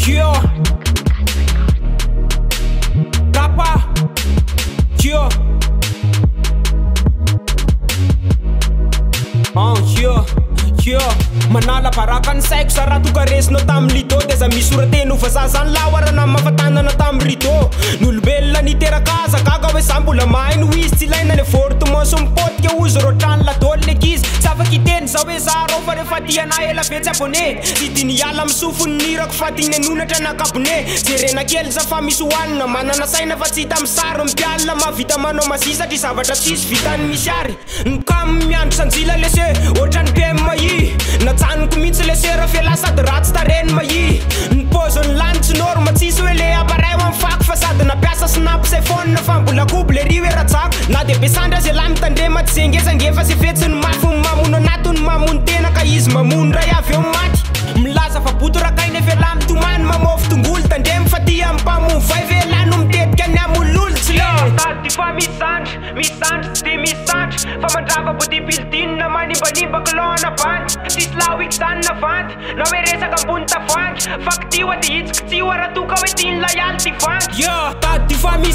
Yo, Rapa, yo, manala parakan saiko sa raha toka resino tamin'ny lido dia za misy orateny ho vazazany lawarana mafatanana tamin'ny rido n'olombelona niteraka azagaga hoe za mbola mahay no izy tsy ilaina le vortomon so mipotika ozy rotrany ladôly legizy tsy afaka iteny za hoe za rô fa rehefa tiana ela be tsy abone tsy diny ala misofony nirako fa tiany anonatra nakabone jerena kely za fa misy hoanina manana saina fa tsy hita amin'ny sary mpialina mavita manao mazy satria zavatra tsisy vitany misy ary nykamy miandro sanjila lese ohatrany game mahi natsaniko mihitsy le sera fela sady ratsy tareny mahi nipôzony lanitsy norma tsisy hoe le appareil amfako fa sady napiasa snap se phone fa mbola kobo le ry hoe ratsako na de be sandra ze la mitandrema tsy zengesangefa sy fetsiny mafy mamono anatony mamono tena ka izy mamono ray avy eo maty milaza fa boto rakainy efela mitomany mamôfo tongolo tandremy fa tia mpamovay velano mitetika ny amololo tsy le tady fa misy sandry tsy de misy sandry fa mandrava bodipildinina manimbanimba kilona bandy sisy laoiky zany navandy na hoe resaka ambony tavangy faktiwa de hitsika tsiwa raha toka hoe tiany layaly ty vangy tady fa misy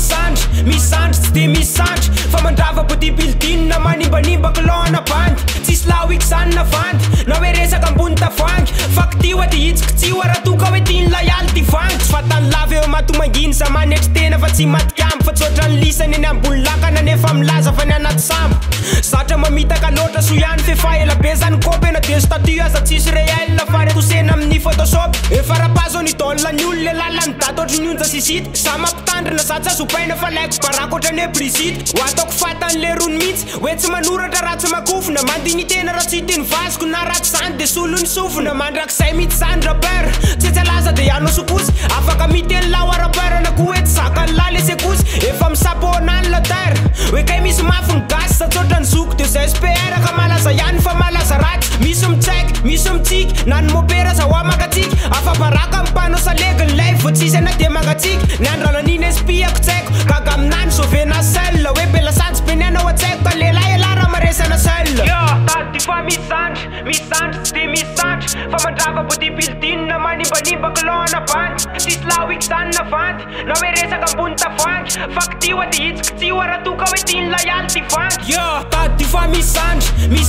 sandry tsy de misy sandry fa mandrava bodipildinina manimbanimba kilona bandy sisy laoiky zany navandy na hoe resaka ambony tavangy faktiwa de hitsika tsiwa raha toka hoe tiany layaly ty vangy tsy fatany lava eo matomanginy za manetry tena fa tsy matikamby fa tsotrany lisany eny ambony lakana nefa milaza fa ny anaty sambo zatra mamitaka loatra so ihany fefa ela be zany kopena de statut aza tsisy réel fa retosena amin'ny photoshop efa rapazo ny dôla ny olo le lalany daty ohatry ny onja sisity za mampitandrina za tsy azopaina fa laiko barako ohatrany hoe brisity ho ataoko fatany le rony mihitsy hoe tsy manoratra raha tsy makofona mandiny tena raha tsy hiteny vasiko na ratsy zany de solony sofona mandrakizay mihitsy zany rapeur tsy tsy alaza de iano sokosy afaka miteny lawa rapeur na koa hoe tsy zakany lala sekosy efa misapônany loteur hoe kay misy mafy ny gasy sa tsotrany zoko de za SPR ka malaza ihany fa malaza ratsy misy mitsaiky misy mitsiky na ny mopera za hoa makatsiky afabaraka mpanao salegny lay vo tsisy ana de magatsiky ny andrananiny espiako tsaiko gaga aminany sovena seul hoe bela santsy be ny anao atsaiko ka lela ela raha maresana seul tady fa misy sandry tsy de misy sandry fa mandrava bodipildinina manimbanimba kilona bandy sisy laoiky zany navandy na hoe resaka ambony tavangy faktiwa de hitsika tsiwa raha toka hoe tiany layaly ty vangy tady fa misy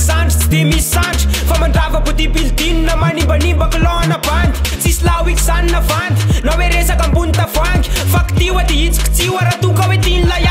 sandry tsy de misy sandry fa mandrava bodipildinina manimbanimba kilona bandy sisy laoiky zany navandy na hoe resaka ambony tavangy faktiwa de hitsika tsiwa raha toka hoe tiany layaly